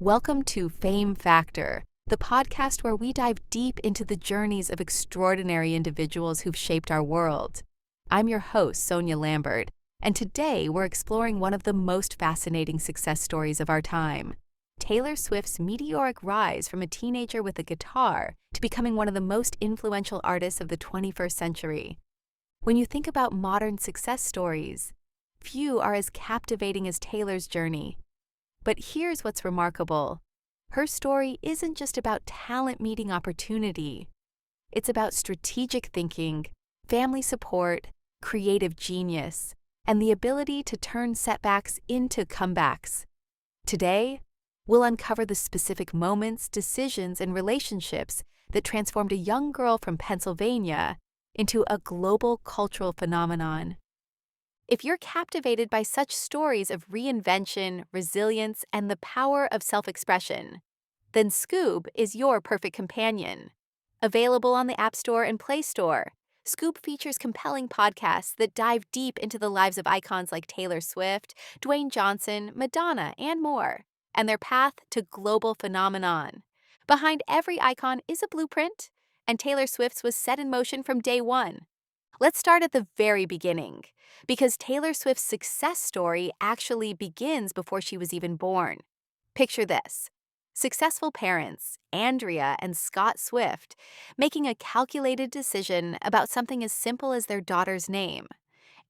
Welcome to Fame Factor, the podcast where we dive deep into the journeys of extraordinary individuals who've shaped our world. I'm your host, Sonia Lambert, and today we're exploring one of the most fascinating success stories of our time. Taylor Swift's meteoric rise from a teenager with a guitar to becoming one of the most influential artists of the 21st century. When you think about modern success stories, few are as captivating as Taylor's journey. But here's what's remarkable. Her story isn't just about talent meeting opportunity. It's about strategic thinking, family support, creative genius, and the ability to turn setbacks into comebacks. Today, we'll uncover the specific moments, decisions, and relationships that transformed a young girl from Pennsylvania into a global cultural phenomenon. If you're captivated by such stories of reinvention, resilience, and the power of self-expression, then Scoob is your perfect companion. Available on the App Store and Play Store, Scoob features compelling podcasts that dive deep into the lives of icons like Taylor Swift, Dwayne Johnson, Madonna, and more, and their path to global phenomenon. Behind every icon is a blueprint, and Taylor Swift's was set in motion from day one. Let's start at the very beginning, because Taylor Swift's success story actually begins before she was even born. Picture this. Successful parents, Andrea and Scott Swift, making a calculated decision about something as simple as their daughter's name.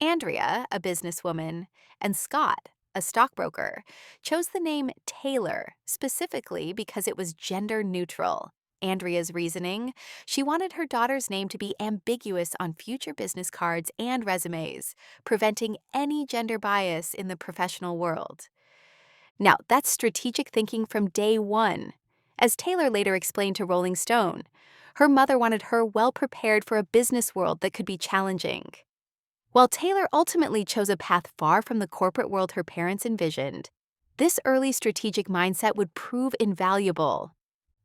Andrea, a businesswoman, and Scott, a stockbroker, chose the name Taylor specifically because it was gender neutral. Andrea's reasoning: she wanted her daughter's name to be ambiguous on future business cards and resumes, preventing any gender bias in the professional world. Now, that's strategic thinking from day one. As Taylor later explained to Rolling Stone, her mother wanted her well prepared for a business world that could be challenging. While Taylor ultimately chose a path far from the corporate world her parents envisioned, this early strategic mindset would prove invaluable.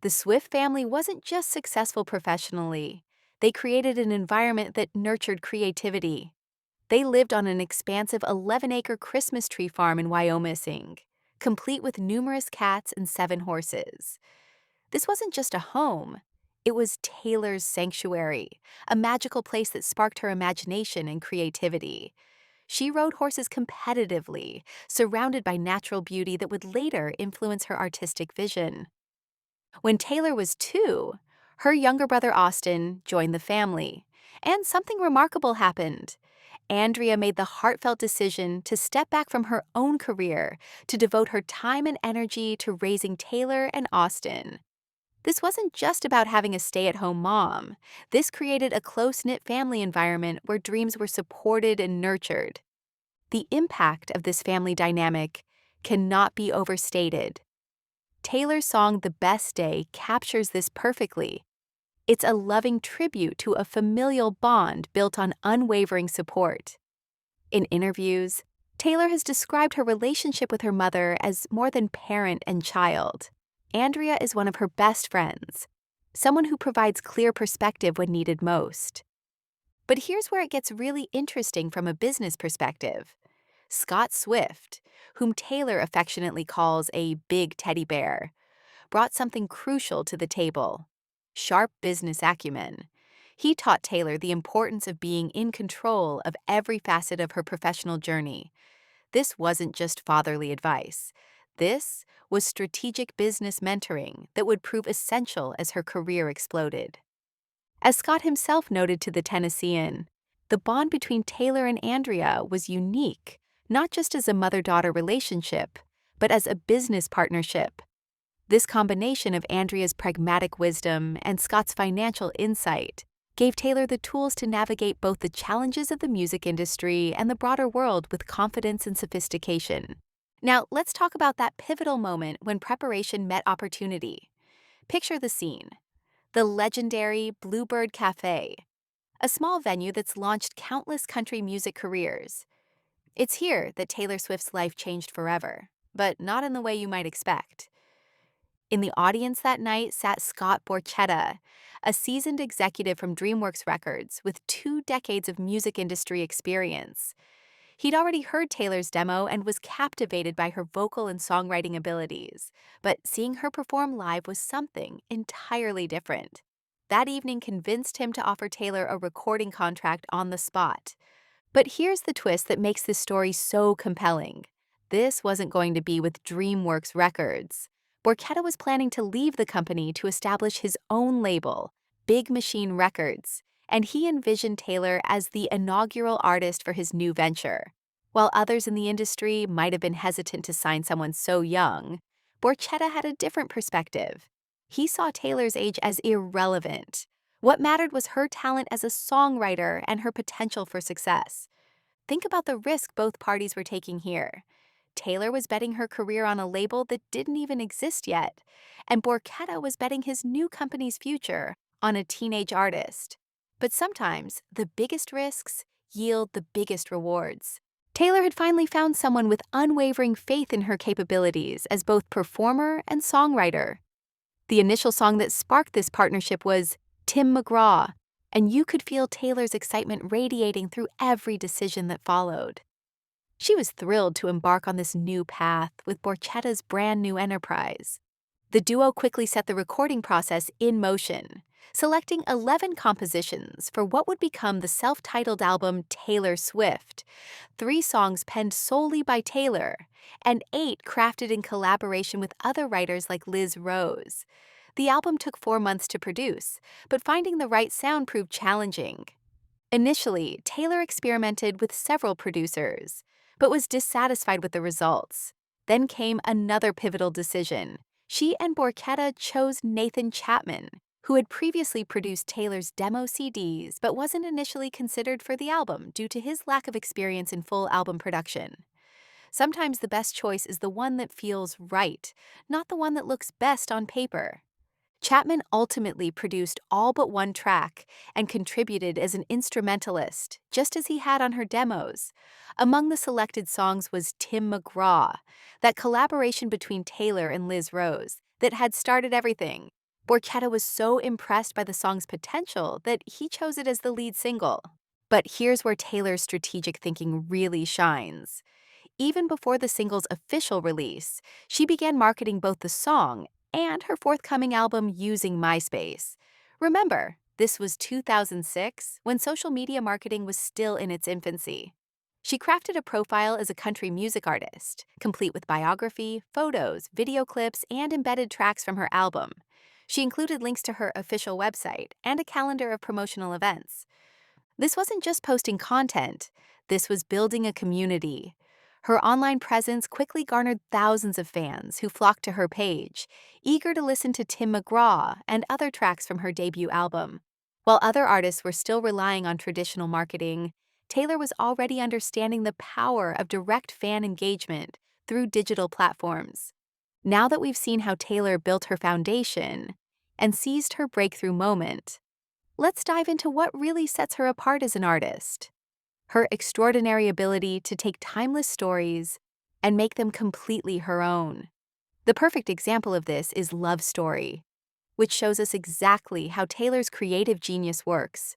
The Swift family wasn't just successful professionally. They created an environment that nurtured creativity. They lived on an expansive 11-acre Christmas tree farm in Wyoming, complete with numerous cats and 7 horses. This wasn't just a home. It was Taylor's sanctuary, a magical place that sparked her imagination and creativity. She rode horses competitively, surrounded by natural beauty that would later influence her artistic vision. When Taylor was 2, her younger brother Austin joined the family, and something remarkable happened. Andrea made the heartfelt decision to step back from her own career to devote her time and energy to raising Taylor and Austin. This wasn't just about having a stay-at-home mom. This created a close-knit family environment where dreams were supported and nurtured. The impact of this family dynamic cannot be overstated. Taylor's song "The Best Day" captures this perfectly. It's a loving tribute to a familial bond built on unwavering support. In interviews, Taylor has described her relationship with her mother as more than parent and child. Andrea is one of her best friends, someone who provides clear perspective when needed most. But here's where it gets really interesting from a business perspective. Scott Swift, whom Taylor affectionately calls a big teddy bear, brought something crucial to the table: sharp business acumen. He taught Taylor the importance of being in control of every facet of her professional journey. This wasn't just fatherly advice. This was strategic business mentoring that would prove essential as her career exploded. As Scott himself noted to the Tennessean, the bond between Taylor and Andrea was unique, not just as a mother-daughter relationship, but as a business partnership. This combination of Andrea's pragmatic wisdom and Scott's financial insight gave Taylor the tools to navigate both the challenges of the music industry and the broader world with confidence and sophistication. Now, let's talk about that pivotal moment when preparation met opportunity. Picture the scene: the legendary Bluebird Cafe, a small venue that's launched countless country music careers. It's here that Taylor Swift's life changed forever, but not in the way you might expect. In the audience that night sat Scott Borchetta, a seasoned executive from DreamWorks Records with 2 decades of music industry experience. He'd already heard Taylor's demo and was captivated by her vocal and songwriting abilities, but seeing her perform live was something entirely different. That evening convinced him to offer Taylor a recording contract on the spot. But here's the twist that makes this story so compelling. This wasn't going to be with DreamWorks Records. Borchetta was planning to leave the company to establish his own label, Big Machine Records, and he envisioned Taylor as the inaugural artist for his new venture. While others in the industry might have been hesitant to sign someone so young, Borchetta had a different perspective. He saw Taylor's age as irrelevant. What mattered was her talent as a songwriter and her potential for success. Think about the risk both parties were taking here. Taylor was betting her career on a label that didn't even exist yet, and Borchetta was betting his new company's future on a teenage artist. But sometimes, the biggest risks yield the biggest rewards. Taylor had finally found someone with unwavering faith in her capabilities as both performer and songwriter. The initial song that sparked this partnership was Tim McGraw, and you could feel Taylor's excitement radiating through every decision that followed. She was thrilled to embark on this new path with Borchetta's brand new enterprise. The duo quickly set the recording process in motion, selecting 11 compositions for what would become the self-titled album Taylor Swift, 3 songs penned solely by Taylor, and 8 crafted in collaboration with other writers like Liz Rose. The album took 4 months to produce, but finding the right sound proved challenging. Initially, Taylor experimented with several producers, but was dissatisfied with the results. Then came another pivotal decision. She and Borchetta chose Nathan Chapman, who had previously produced Taylor's demo CDs but wasn't initially considered for the album due to his lack of experience in full album production. Sometimes the best choice is the one that feels right, not the one that looks best on paper. Chapman ultimately produced all but one track and contributed as an instrumentalist, just as he had on her demos. Among the selected songs was Tim McGraw, that collaboration between Taylor and Liz Rose that had started everything. Borchetta was so impressed by the song's potential that he chose it as the lead single. But here's where Taylor's strategic thinking really shines. Even before the single's official release, she began marketing both the song and her forthcoming album using MySpace. Remember, this was 2006, when social media marketing was still in its infancy. She crafted a profile as a country music artist, complete with biography, photos, video clips, and embedded tracks from her album. She included links to her official website and a calendar of promotional events. This wasn't just posting content, this was building a community. Her online presence quickly garnered thousands of fans who flocked to her page, eager to listen to Tim McGraw and other tracks from her debut album. While other artists were still relying on traditional marketing, Taylor was already understanding the power of direct fan engagement through digital platforms. Now that we've seen how Taylor built her foundation and seized her breakthrough moment, let's dive into what really sets her apart as an artist. Her extraordinary ability to take timeless stories and make them completely her own. The perfect example of this is Love Story, which shows us exactly how Taylor's creative genius works.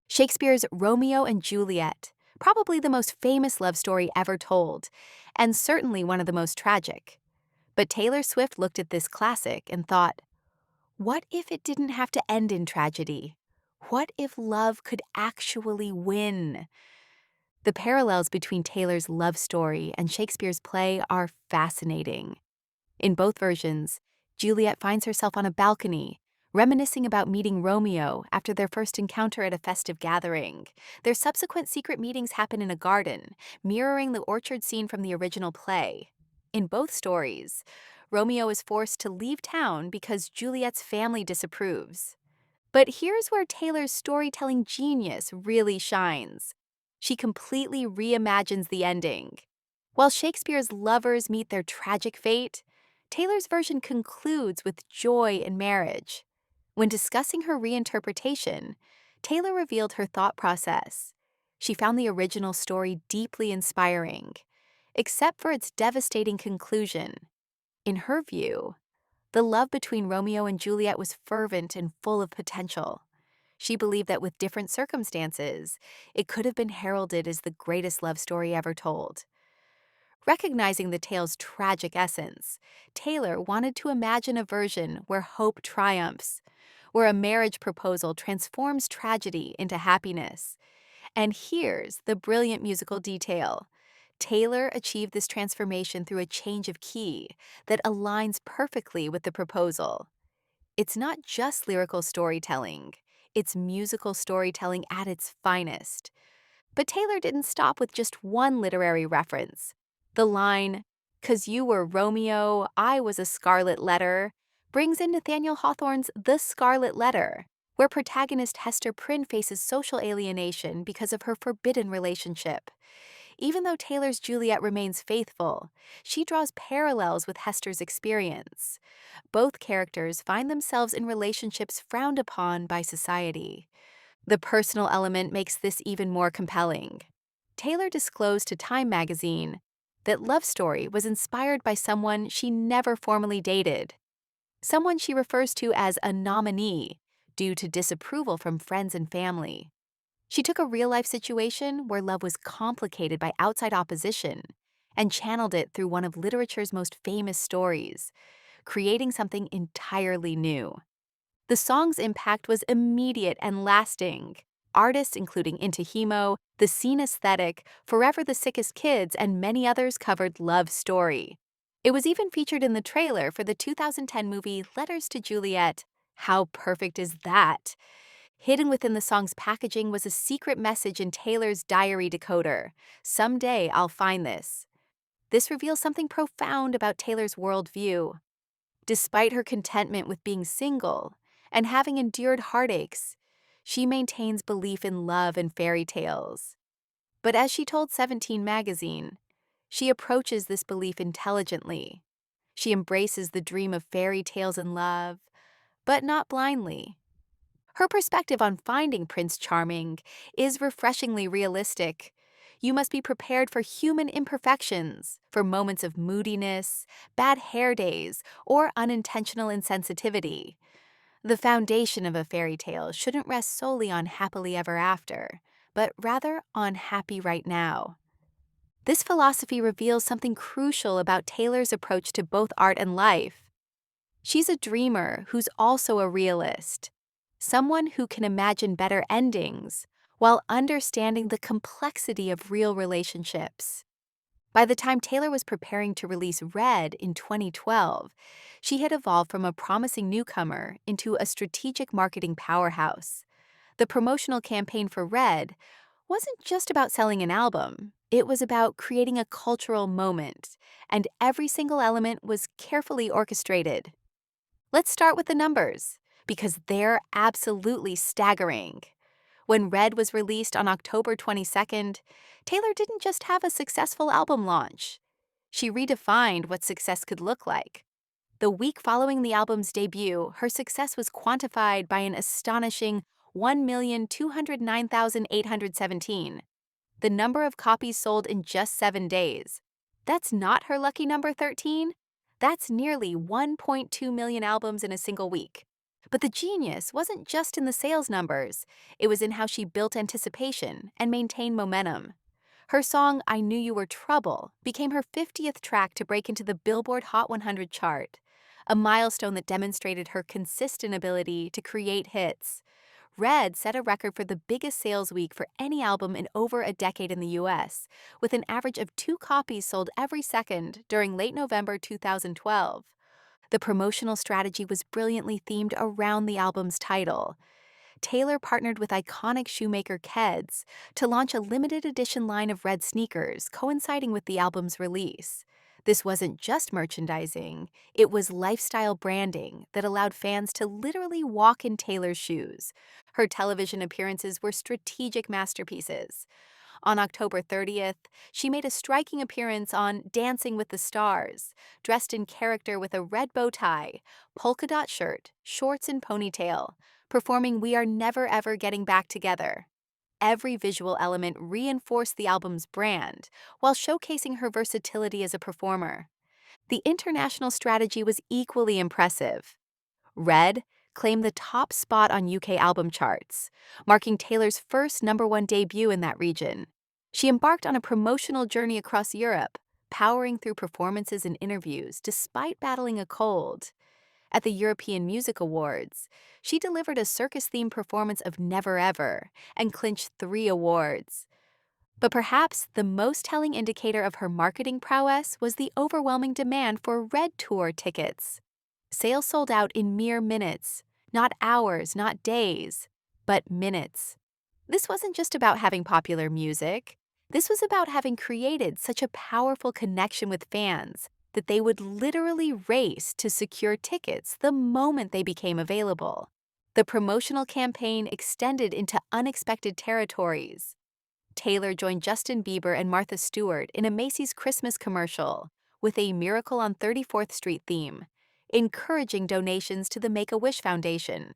Shakespeare's Romeo and Juliet, probably the most famous love story ever told, and certainly one of the most tragic. But Taylor Swift looked at this classic and thought, what if it didn't have to end in tragedy? What if love could actually win? The parallels between Taylor's Love Story and Shakespeare's play are fascinating. In both versions, Juliet finds herself on a balcony, reminiscing about meeting Romeo after their first encounter at a festive gathering. Their subsequent secret meetings happen in a garden, mirroring the orchard scene from the original play. In both stories, Romeo is forced to leave town because Juliet's family disapproves. But here's where Taylor's storytelling genius really shines. She completely reimagines the ending. While Shakespeare's lovers meet their tragic fate, Taylor's version concludes with joy in marriage. When discussing her reinterpretation, Taylor revealed her thought process. She found the original story deeply inspiring, except for its devastating conclusion. In her view, the love between Romeo and Juliet was fervent and full of potential. She believed that with different circumstances, it could have been heralded as the greatest love story ever told. Recognizing the tale's tragic essence, Taylor wanted to imagine a version where hope triumphs, where a marriage proposal transforms tragedy into happiness. And here's the brilliant musical detail. Taylor achieved this transformation through a change of key that aligns perfectly with the proposal. It's not just lyrical storytelling, it's musical storytelling at its finest. But Taylor didn't stop with just one literary reference. The line, "'Cause you were Romeo, I was a scarlet letter," brings in Nathaniel Hawthorne's The Scarlet Letter, where protagonist Hester Prynne faces social alienation because of her forbidden relationship. Even though Taylor's Juliet remains faithful, she draws parallels with Hester's experience. Both characters find themselves in relationships frowned upon by society. The personal element makes this even more compelling. Taylor disclosed to Time magazine that Love Story was inspired by someone she never formally dated, someone she refers to as a nominee due to disapproval from friends and family. She took a real-life situation where love was complicated by outside opposition and channeled it through one of literature's most famous stories, creating something entirely new. The song's impact was immediate and lasting. Artists including Into Hemo, The Scene Aesthetic, Forever the Sickest Kids, and many others covered Love Story. It was even featured in the trailer for the 2010 movie Letters to Juliet. How perfect is that? Hidden within the song's packaging was a secret message in Taylor's diary decoder. "Someday I'll find this." This reveals something profound about Taylor's worldview. Despite her contentment with being single and having endured heartaches, she maintains belief in love and fairy tales. But as she told 17 magazine, she approaches this belief intelligently. She embraces the dream of fairy tales and love, but not blindly. Her perspective on finding Prince Charming is refreshingly realistic. You must be prepared for human imperfections, for moments of moodiness, bad hair days, or unintentional insensitivity. The foundation of a fairy tale shouldn't rest solely on happily ever after, but rather on happy right now. This philosophy reveals something crucial about Taylor's approach to both art and life. She's a dreamer who's also a realist, someone who can imagine better endings while understanding the complexity of real relationships. By the time Taylor was preparing to release Red in 2012, she had evolved from a promising newcomer into a strategic marketing powerhouse. The promotional campaign for Red wasn't just about selling an album, it was about creating a cultural moment, and every single element was carefully orchestrated. Let's start with the numbers, because they're absolutely staggering. When Red was released on October 22nd, Taylor didn't just have a successful album launch. She redefined what success could look like. The week following the album's debut, her success was quantified by an astonishing 1,209,817, the number of copies sold in just 7 days. That's not her lucky number 13. That's nearly 1.2 million albums in a single week. But the genius wasn't just in the sales numbers, it was in how she built anticipation and maintained momentum. Her song, "I Knew You Were Trouble," became her 50th track to break into the Billboard Hot 100 chart, a milestone that demonstrated her consistent ability to create hits. Red set a record for the biggest sales week for any album in over a decade in the US, with an average of 2 copies sold every second during late November 2012. The promotional strategy was brilliantly themed around the album's title. Taylor partnered with iconic shoemaker Keds to launch a limited edition line of red sneakers coinciding with the album's release. This wasn't just merchandising, it was lifestyle branding that allowed fans to literally walk in Taylor's shoes. Her television appearances were strategic masterpieces. On October 30th, she made a striking appearance on Dancing with the Stars, dressed in character with a red bow tie, polka dot shirt, shorts, and ponytail, performing "We Are Never Ever Getting Back Together." Every visual element reinforced the album's brand, while showcasing her versatility as a performer. The international strategy was equally impressive. Red, claimed the top spot on UK album charts, marking Taylor's first #1 debut in that region. She embarked on a promotional journey across Europe, powering through performances and interviews despite battling a cold. At the European Music Awards, she delivered a circus-themed performance of Never Ever and clinched 3 awards. But perhaps the most telling indicator of her marketing prowess was the overwhelming demand for Red Tour tickets. Sales sold out in mere minutes, not hours, not days, but minutes. This wasn't just about having popular music. This was about having created such a powerful connection with fans that they would literally race to secure tickets the moment they became available. The promotional campaign extended into unexpected territories. Taylor joined Justin Bieber and Martha Stewart in a Macy's Christmas commercial with a Miracle on 34th Street theme, encouraging donations to the Make-A-Wish Foundation.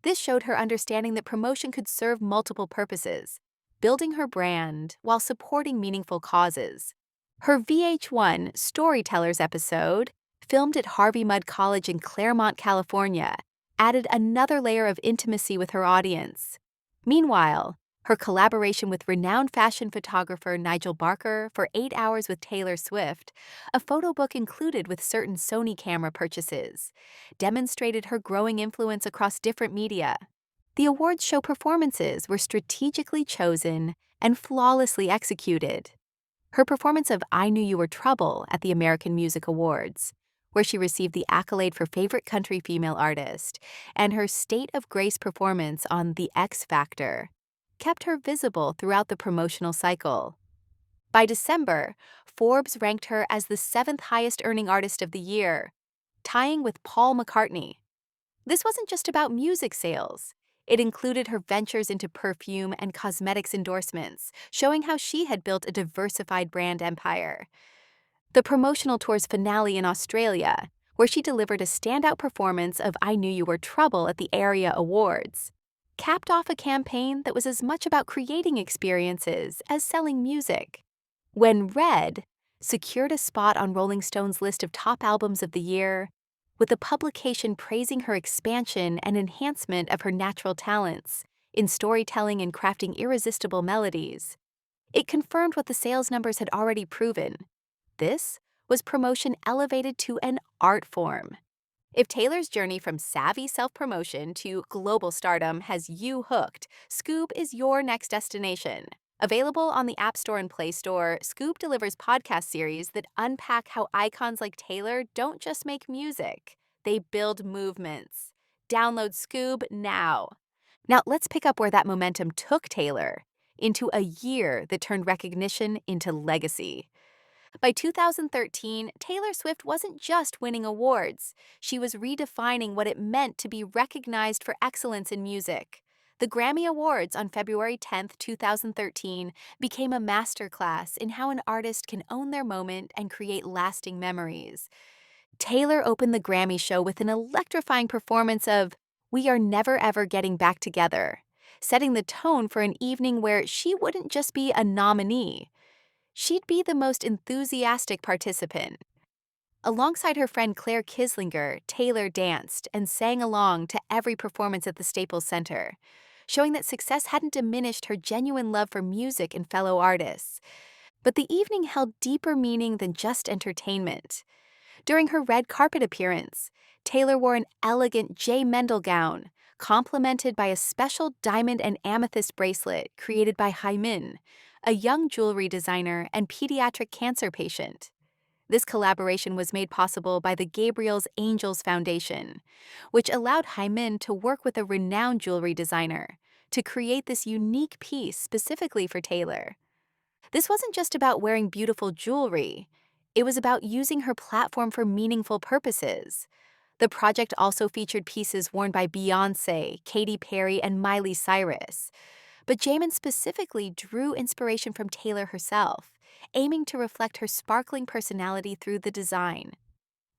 This showed her understanding that promotion could serve multiple purposes, building her brand while supporting meaningful causes. Her VH1 Storytellers episode, filmed at Harvey Mudd College in Claremont, California, added another layer of intimacy with her audience. Meanwhile, her collaboration with renowned fashion photographer Nigel Barker for 8 Hours with Taylor Swift, a photo book included with certain Sony camera purchases, demonstrated her growing influence across different media. The awards show performances were strategically chosen and flawlessly executed. Her performance of I Knew You Were Trouble at the American Music Awards, where she received the accolade for Favorite Country Female Artist, and her State of Grace performance on The X Factor, kept her visible throughout the promotional cycle. By December, Forbes ranked her as the 7th highest-earning artist of the year, tying with Paul McCartney. This wasn't just about music sales. It included her ventures into perfume and cosmetics endorsements, showing how she had built a diversified brand empire. The promotional tour's finale in Australia, where she delivered a standout performance of I Knew You Were Trouble at the Area Awards, capped off a campaign that was as much about creating experiences as selling music. When Red secured a spot on Rolling Stone's list of top albums of the year, with the publication praising her expansion and enhancement of her natural talents in storytelling and crafting irresistible melodies, it confirmed what the sales numbers had already proven. This was promotion elevated to an art form. If Taylor's journey from savvy self-promotion to global stardom has you hooked, Scoob is your next destination. Available on the App Store and Play Store, Scoob delivers podcast series that unpack how icons like Taylor don't just make music, they build movements. Download Scoob now. Now let's pick up where that momentum took Taylor, into a year that turned recognition into legacy. By 2013, Taylor Swift wasn't just winning awards. She was redefining what it meant to be recognized for excellence in music. The Grammy Awards on February 10, 2013, became a masterclass in how an artist can own their moment and create lasting memories. Taylor opened the Grammy show with an electrifying performance of We Are Never Ever Getting Back Together, setting the tone for an evening where she wouldn't just be a nominee. She'd be the most enthusiastic participant. Alongside her friend Claire Kislinger, Taylor danced and sang along to every performance at the Staples Center, showing that success hadn't diminished her genuine love for music and fellow artists. But the evening held deeper meaning than just entertainment. During her red carpet appearance, Taylor wore an elegant J. Mendel gown, complemented by a special diamond and amethyst bracelet created by Haimin, a young jewelry designer and pediatric cancer patient. This collaboration was made possible by the Gabriel's Angels Foundation, which allowed Haimin to work with a renowned jewelry designer to create this unique piece specifically for Taylor. This wasn't just about wearing beautiful jewelry. It was about using her platform for meaningful purposes. The project also featured pieces worn by Beyoncé, Katy Perry, and Miley Cyrus. But Jamin specifically drew inspiration from Taylor herself, aiming to reflect her sparkling personality through the design.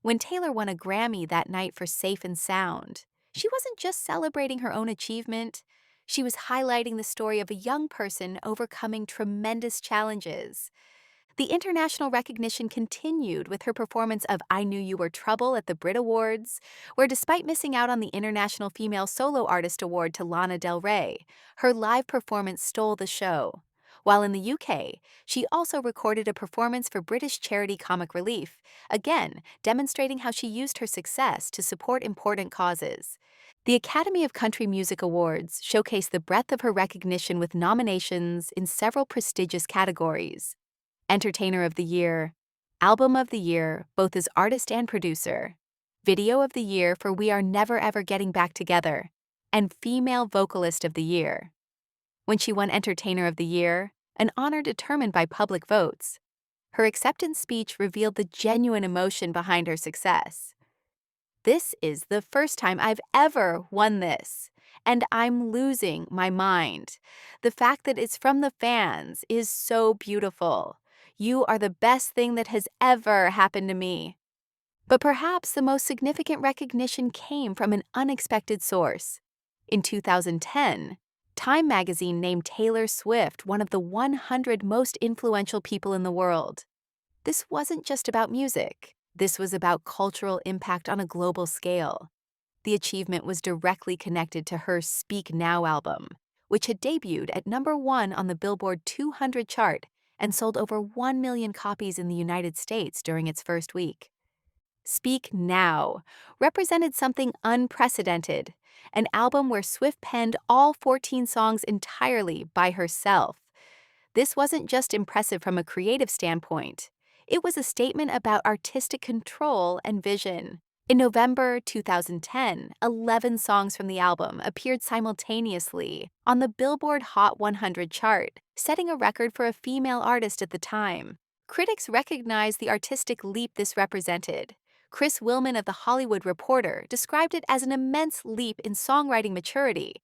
When Taylor won a Grammy that night for Safe and Sound, she wasn't just celebrating her own achievement, she was highlighting the story of a young person overcoming tremendous challenges. The international recognition continued with her performance of I Knew You Were Trouble at the Brit Awards, where despite missing out on the International Female Solo Artist Award to Lana Del Rey, her live performance stole the show. While in the UK, she also recorded a performance for British charity Comic Relief, again demonstrating how she used her success to support important causes. The Academy of Country Music Awards showcased the breadth of her recognition with nominations in several prestigious categories: Entertainer of the Year, Album of the Year, both as artist and producer, Video of the Year for We Are Never Ever Getting Back Together, and Female Vocalist of the Year. When she won Entertainer of the Year, an honor determined by public votes, her acceptance speech revealed the genuine emotion behind her success. "This is the first time I've ever won this, and I'm losing my mind. The fact that it's from the fans is so beautiful. You are the best thing that has ever happened to me." But perhaps the most significant recognition came from an unexpected source. In 2010, Time magazine named Taylor Swift one of the 100 most influential people in the world. This wasn't just about music. This was about cultural impact on a global scale. The achievement was directly connected to her Speak Now album, which had debuted at #1 on the Billboard 200 chart and sold over 1 million copies in the United States during its first week. Speak Now represented something unprecedented, an album where Swift penned all 14 songs entirely by herself. This wasn't just impressive from a creative standpoint. It was a statement about artistic control and vision. In November 2010, 11 songs from the album appeared simultaneously on the Billboard Hot 100 chart, setting a record for a female artist at the time. Critics recognized the artistic leap this represented. Chris Willman of The Hollywood Reporter described it as an immense leap in songwriting maturity,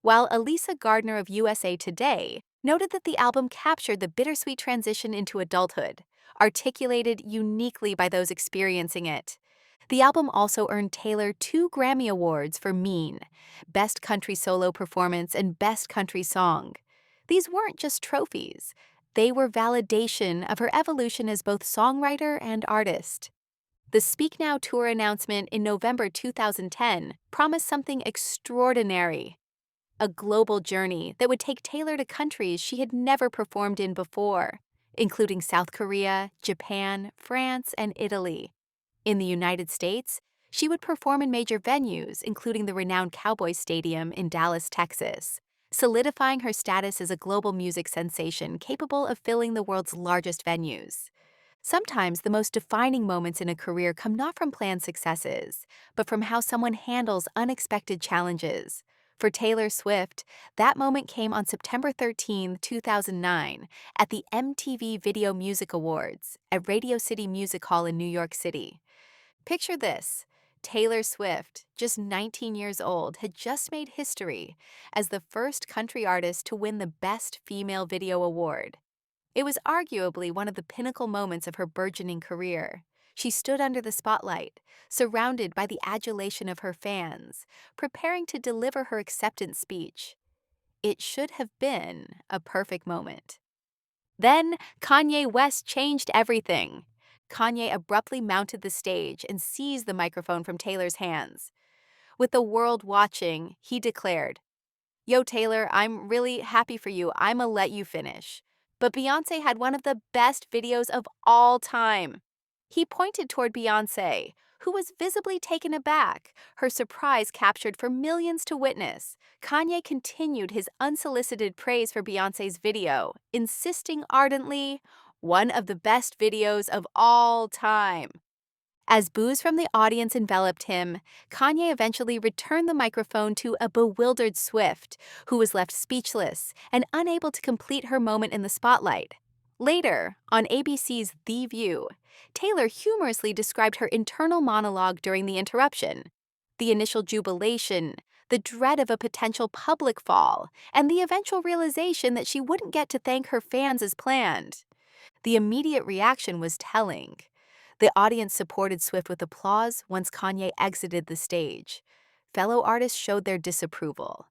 while Elisa Gardner of USA Today noted that the album captured the bittersweet transition into adulthood, articulated uniquely by those experiencing it. The album also earned Taylor 2 Grammy Awards for Mean, Best Country Solo Performance and Best Country Song. These weren't just trophies. They were validation of her evolution as both songwriter and artist. The Speak Now tour announcement in November 2010 promised something extraordinary: a global journey that would take Taylor to countries she had never performed in before, including South Korea, Japan, France, and Italy. In the United States, she would perform in major venues, including the renowned Cowboys Stadium in Dallas, Texas, solidifying her status as a global music sensation capable of filling the world's largest venues. Sometimes the most defining moments in a career come not from planned successes, but from how someone handles unexpected challenges. For Taylor Swift, that moment came on September 13, 2009, at the MTV Video Music Awards at Radio City Music Hall in New York City. Picture this: Taylor Swift, just 19 years old, had just made history as the first country artist to win the Best Female Video Award. It was arguably one of the pinnacle moments of her burgeoning career. She stood under the spotlight, surrounded by the adulation of her fans, preparing to deliver her acceptance speech. It should have been a perfect moment. Then, Kanye West changed everything. Kanye abruptly mounted the stage and seized the microphone from Taylor's hands. With the world watching, he declared, "Yo, Taylor, I'm really happy for you. I'ma let you finish. But Beyoncé had one of the best videos of all time." He pointed toward Beyoncé, who was visibly taken aback, her surprise captured for millions to witness. Kanye continued his unsolicited praise for Beyoncé's video, insisting ardently, "One of the best videos of all time." As boos from the audience enveloped him, Kanye eventually returned the microphone to a bewildered Swift, who was left speechless and unable to complete her moment in the spotlight. Later, on ABC's The View, Taylor humorously described her internal monologue during the interruption: the initial jubilation, the dread of a potential public fall, and the eventual realization that she wouldn't get to thank her fans as planned. The immediate reaction was telling. The audience supported Swift with applause once Kanye exited the stage. Fellow artists showed their disapproval.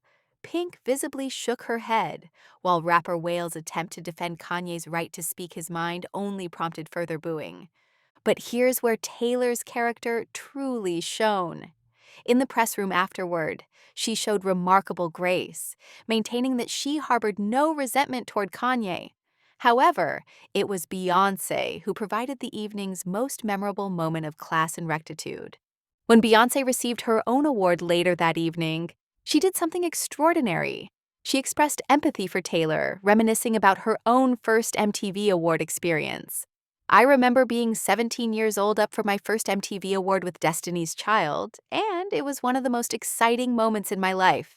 Pink visibly shook her head, while rapper Wales' attempt to defend Kanye's right to speak his mind only prompted further booing. But here's where Taylor's character truly shone. In the press room afterward, she showed remarkable grace, maintaining that she harbored no resentment toward Kanye. However, it was Beyoncé who provided the evening's most memorable moment of class and rectitude. When Beyoncé received her own award later that evening, she did something extraordinary. She expressed empathy for Taylor, reminiscing about her own first MTV Award experience. I remember being 17 years old up for my first MTV Award with Destiny's Child, and it was one of the most exciting moments in my life.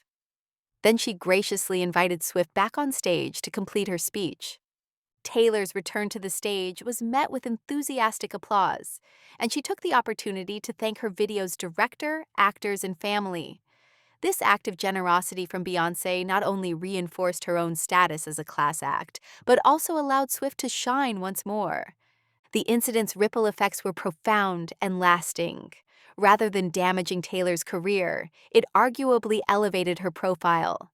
Then she graciously invited Swift back on stage to complete her speech. Taylor's return to the stage was met with enthusiastic applause, and she took the opportunity to thank her video's director, actors, and family. This act of generosity from Beyoncé not only reinforced her own status as a class act, but also allowed Swift to shine once more. The incident's ripple effects were profound and lasting. Rather than damaging Taylor's career, it arguably elevated her profile,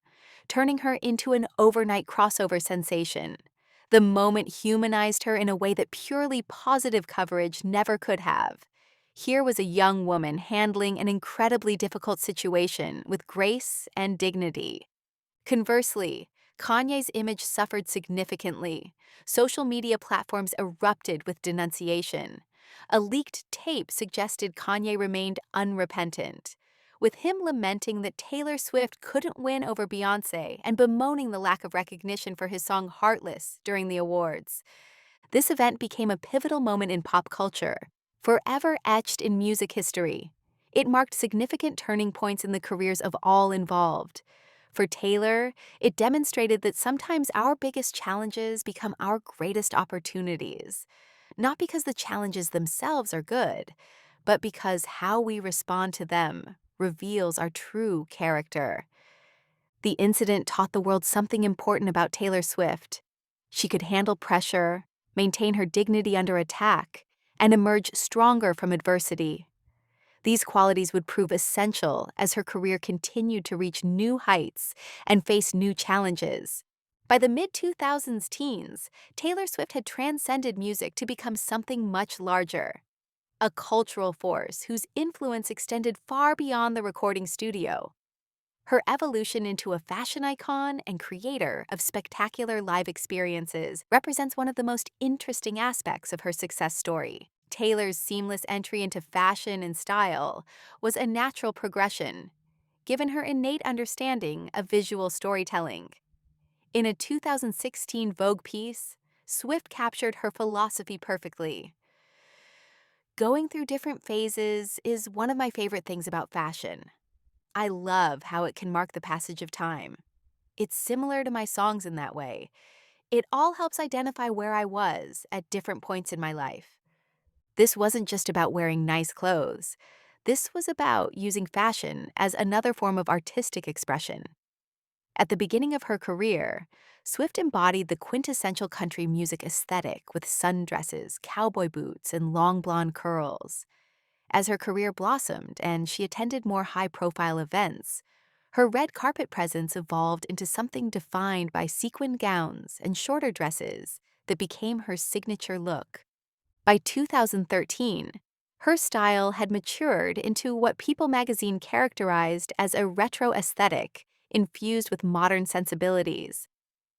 turning her into an overnight crossover sensation. The moment humanized her in a way that purely positive coverage never could have. Here was a young woman handling an incredibly difficult situation with grace and dignity. Conversely, Kanye's image suffered significantly. Social media platforms erupted with denunciation. A leaked tape suggested Kanye remained unrepentant, with him lamenting that Taylor Swift couldn't win over Beyoncé and bemoaning the lack of recognition for his song Heartless during the awards. This event became a pivotal moment in pop culture, forever etched in music history. It marked significant turning points in the careers of all involved. For Taylor, it demonstrated that sometimes our biggest challenges become our greatest opportunities, not because the challenges themselves are good, but because how we respond to them reveals our true character. The incident taught the world something important about Taylor Swift. She could handle pressure, maintain her dignity under attack, and emerge stronger from adversity. These qualities would prove essential as her career continued to reach new heights and face new challenges. By the mid-2000s teens, Taylor Swift had transcended music to become something much larger, a cultural force whose influence extended far beyond the recording studio. Her evolution into a fashion icon and creator of spectacular live experiences represents one of the most interesting aspects of her success story. Taylor's seamless entry into fashion and style was a natural progression, given her innate understanding of visual storytelling. In a 2016 Vogue piece, Swift captured her philosophy perfectly. Going through different phases is one of my favorite things about fashion. I love how it can mark the passage of time. It's similar to my songs in that way. It all helps identify where I was at different points in my life. This wasn't just about wearing nice clothes. This was about using fashion as another form of artistic expression. At the beginning of her career, Swift embodied the quintessential country music aesthetic with sundresses, cowboy boots, and long blonde curls. As her career blossomed and she attended more high-profile events, her red carpet presence evolved into something defined by sequined gowns and shorter dresses that became her signature look. By 2013, her style had matured into what People magazine characterized as a retro aesthetic infused with modern sensibilities.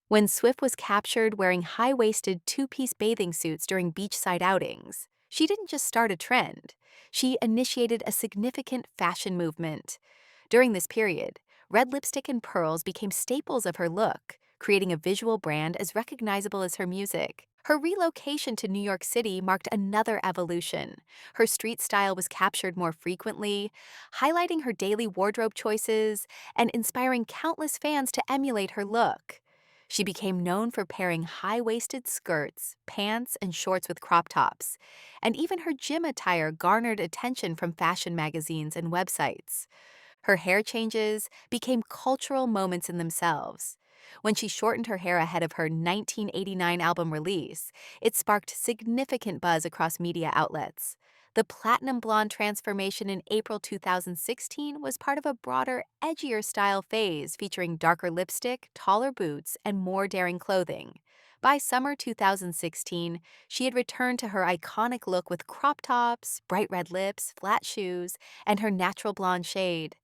When Swift was captured wearing high-waisted two-piece bathing suits during beachside outings, she didn't just start a trend. She initiated a significant fashion movement. During this period, red lipstick and pearls became staples of her look, creating a visual brand as recognizable as her music. Her relocation to New York City marked another evolution. Her street style was captured more frequently, highlighting her daily wardrobe choices and inspiring countless fans to emulate her look. She became known for pairing high-waisted skirts, pants, and shorts with crop tops, and even her gym attire garnered attention from fashion magazines and websites. Her hair changes became cultural moments in themselves. When she shortened her hair ahead of her 1989 album release, it sparked significant buzz across media outlets. The platinum blonde transformation in April 2016 was part of a broader, edgier style phase featuring darker lipstick, taller boots, and more daring clothing. By summer 2016, she had returned to her iconic look with crop tops, bright red lips, flat shoes, and her natural blonde shade.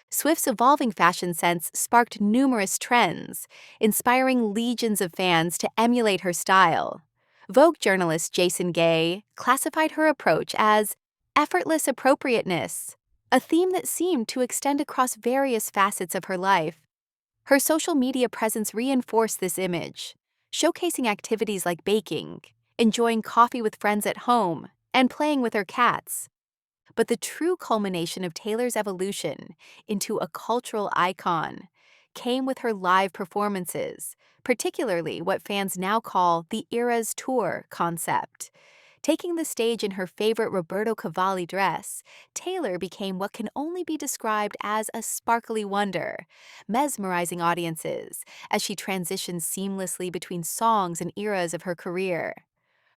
Swift's evolving fashion sense sparked numerous trends, inspiring legions of fans to emulate her style. Vogue journalist Jason Gay classified her approach as effortless appropriateness, a theme that seemed to extend across various facets of her life. Her social media presence reinforced this image, showcasing activities like baking, enjoying coffee with friends at home, and playing with her cats. But the true culmination of Taylor's evolution into a cultural icon came with her live performances, particularly what fans now call the Eras Tour concept. Taking the stage in her favorite Roberto Cavalli dress, Taylor became what can only be described as a sparkly wonder, mesmerizing audiences as she transitioned seamlessly between songs and eras of her career.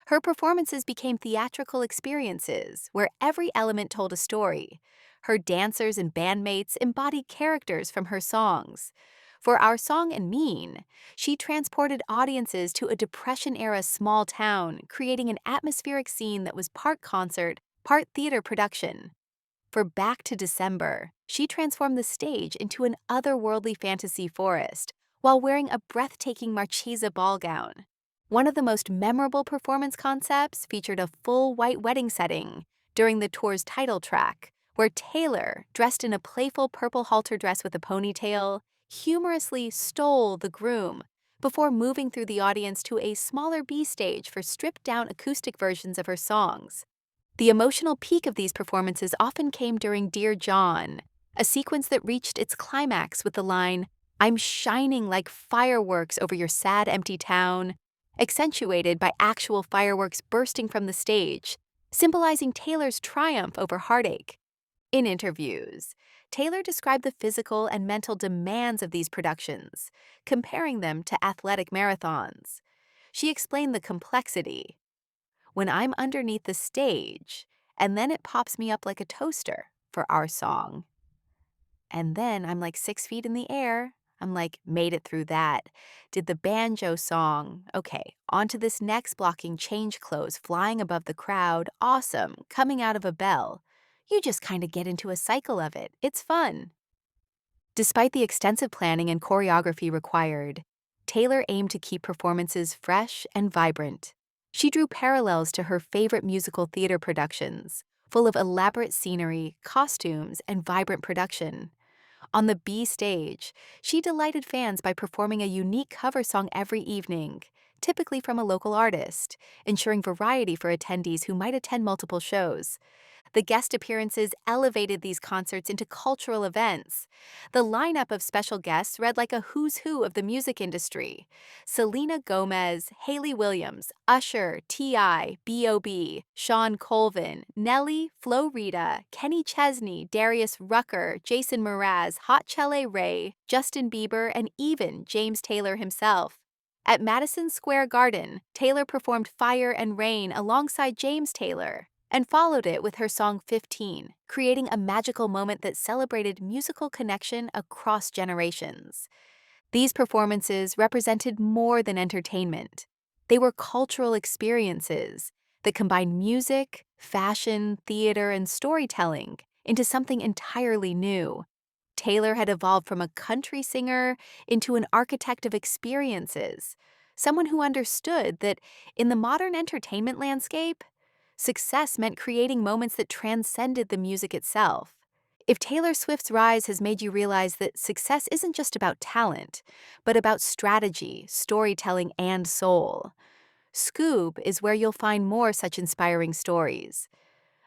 Her performances became theatrical experiences where every element told a story. Her dancers and bandmates embodied characters from her songs. For our song and Mean, she transported audiences to a Depression-era small town, creating an atmospheric scene that was part concert, part theater production. For Back to December, she transformed the stage into an otherworldly fantasy forest while wearing a breathtaking Marchesa ball gown. One of the most memorable performance concepts featured a full white wedding setting during the tour's title track, where Taylor, dressed in a playful purple halter dress with a ponytail, humorously stole the groom before moving through the audience to a smaller B stage for stripped-down acoustic versions of her songs. The emotional peak of these performances often came during Dear John, a sequence that reached its climax with the line, "I'm shining like fireworks over your sad, empty town," accentuated by actual fireworks bursting from the stage, symbolizing Taylor's triumph over heartache. In interviews, Taylor described the physical and mental demands of these productions, comparing them to athletic marathons. She explained the complexity. When I'm underneath the stage, and then it pops me up like a toaster for our song. And then I'm like 6 feet in the air. I'm like, made it through that. Did the banjo song. Okay, on to this next blocking change clothes flying above the crowd. Awesome, coming out of a bell. You just kind of get into a cycle of it. It's fun. Despite the extensive planning and choreography required, Taylor aimed to keep performances fresh and vibrant. She drew parallels to her favorite musical theater productions, full of elaborate scenery, costumes, and vibrant production. On the B stage, she delighted fans by performing a unique cover song every evening, typically from a local artist, ensuring variety for attendees who might attend multiple shows. The guest appearances elevated these concerts into cultural events. The lineup of special guests read like a who's who of the music industry. Selena Gomez, Hayley Williams, Usher, T.I., B.O.B., Sean Colvin, Nelly, Flo Rida, Kenny Chesney, Darius Rucker, Jason Mraz, Hot Chele Ray, Justin Bieber, and even James Taylor himself. At Madison Square Garden, Taylor performed Fire and Rain alongside James Taylor, and followed it with her song 15, creating a magical moment that celebrated musical connection across generations. These performances represented more than entertainment. They were cultural experiences that combined music, fashion, theater, and storytelling into something entirely new. Taylor had evolved from a country singer into an architect of experiences, someone who understood that in the modern entertainment landscape, success meant creating moments that transcended the music itself. If Taylor Swift's rise has made you realize that success isn't just about talent, but about strategy, storytelling, and soul, Scoob is where you'll find more such inspiring stories.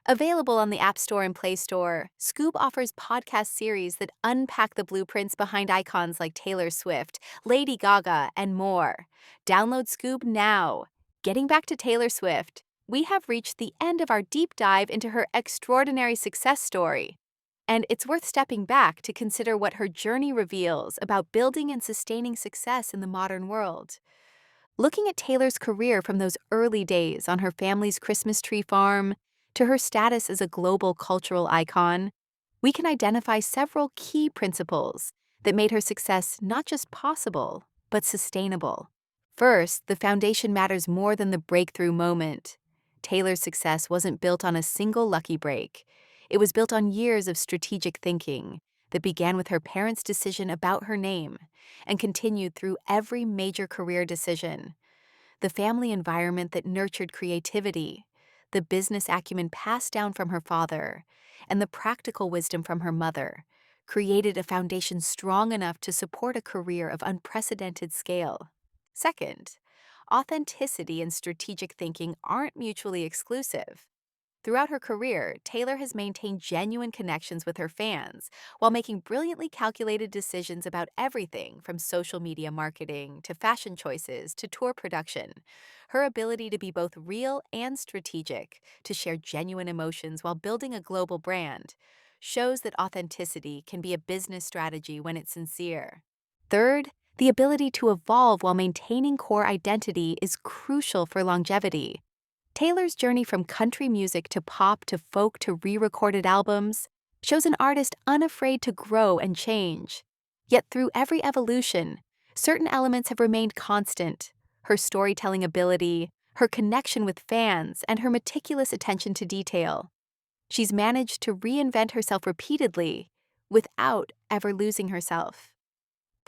Available on the App Store and Play Store, Scoob offers podcast series that unpack the blueprints behind icons like Taylor Swift, Lady Gaga, and more. Download Scoob now. Getting back to Taylor Swift, we have reached the end of our deep dive into her extraordinary success story. And it's worth stepping back to consider what her journey reveals about building and sustaining success in the modern world. Looking at Taylor's career from those early days on her family's Christmas tree farm, to her status as a global cultural icon, we can identify several key principles that made her success not just possible, but sustainable. First, the foundation matters more than the breakthrough moment. Taylor's success wasn't built on a single lucky break. It was built on years of strategic thinking that began with her parents' decision about her name and continued through every major career decision. The family environment that nurtured creativity, the business acumen passed down from her father, and the practical wisdom from her mother created a foundation strong enough to support a career of unprecedented scale. Second, authenticity and strategic thinking aren't mutually exclusive. Throughout her career, Taylor has maintained genuine connections with her fans while making brilliantly calculated decisions about everything from social media marketing to fashion choices to tour production. Her ability to be both real and strategic, to share genuine emotions while building a global brand, shows that authenticity can be a business strategy when it's sincere. Third, the ability to evolve while maintaining core identity is crucial for longevity. Taylor's journey from country music to pop to folk to re-recorded albums shows an artist unafraid to grow and change. Yet through every evolution, certain elements have remained constant: her storytelling ability, her connection with fans, and her meticulous attention to detail. She's managed to reinvent herself repeatedly without ever losing herself.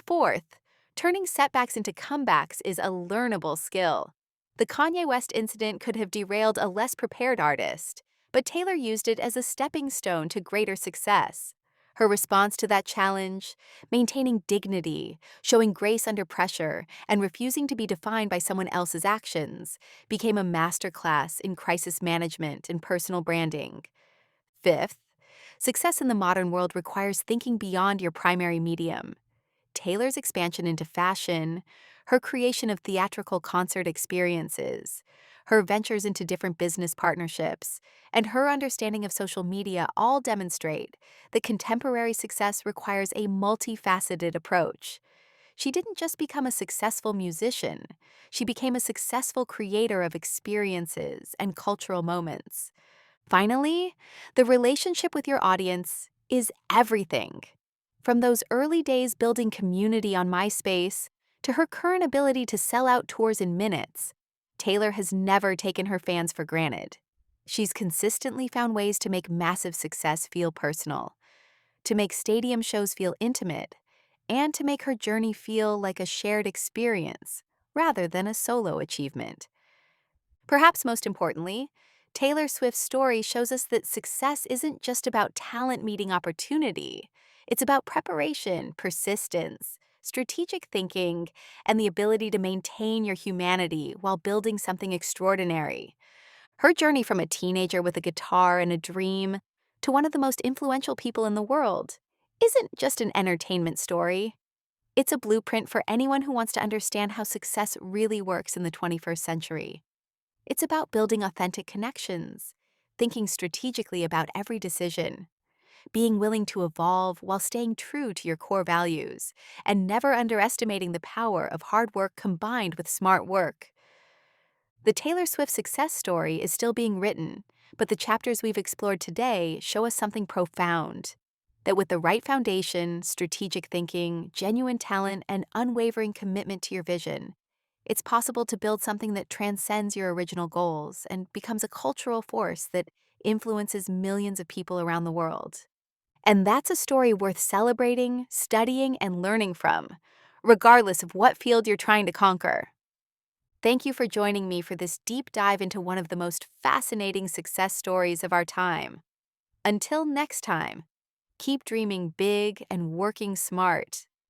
Fourth, turning setbacks into comebacks is a learnable skill. The Kanye West incident could have derailed a less prepared artist, but Taylor used it as a stepping stone to greater success. Her response to that challenge, maintaining dignity, showing grace under pressure, and refusing to be defined by someone else's actions, became a masterclass in crisis management and personal branding. Fifth, success in the modern world requires thinking beyond your primary medium. Taylor's expansion into fashion, her creation of theatrical concert experiences, her ventures into different business partnerships, and her understanding of social media all demonstrate that contemporary success requires a multifaceted approach. She didn't just become a successful musician, she became a successful creator of experiences and cultural moments. Finally, the relationship with your audience is everything. From those early days building community on MySpace to her current ability to sell out tours in minutes, Taylor has never taken her fans for granted. She's consistently found ways to make massive success feel personal, to make stadium shows feel intimate, and to make her journey feel like a shared experience rather than a solo achievement. Perhaps most importantly, Taylor Swift's story shows us that success isn't just about talent meeting opportunity. It's about preparation, persistence, strategic thinking, and the ability to maintain your humanity while building something extraordinary. Her journey from a teenager with a guitar and a dream to one of the most influential people in the world isn't just an entertainment story. It's a blueprint for anyone who wants to understand how success really works in the 21st century. It's about building authentic connections, thinking strategically about every decision, being willing to evolve while staying true to your core values, and never underestimating the power of hard work combined with smart work. The Taylor Swift success story is still being written, but the chapters we've explored today show us something profound: that with the right foundation, strategic thinking, genuine talent, and unwavering commitment to your vision, it's possible to build something that transcends your original goals and becomes a cultural force that influences millions of people around the world. And that's a story worth celebrating, studying, and learning from, regardless of what field you're trying to conquer. Thank you for joining me for this deep dive into one of the most fascinating success stories of our time. Until next time, keep dreaming big and working smart.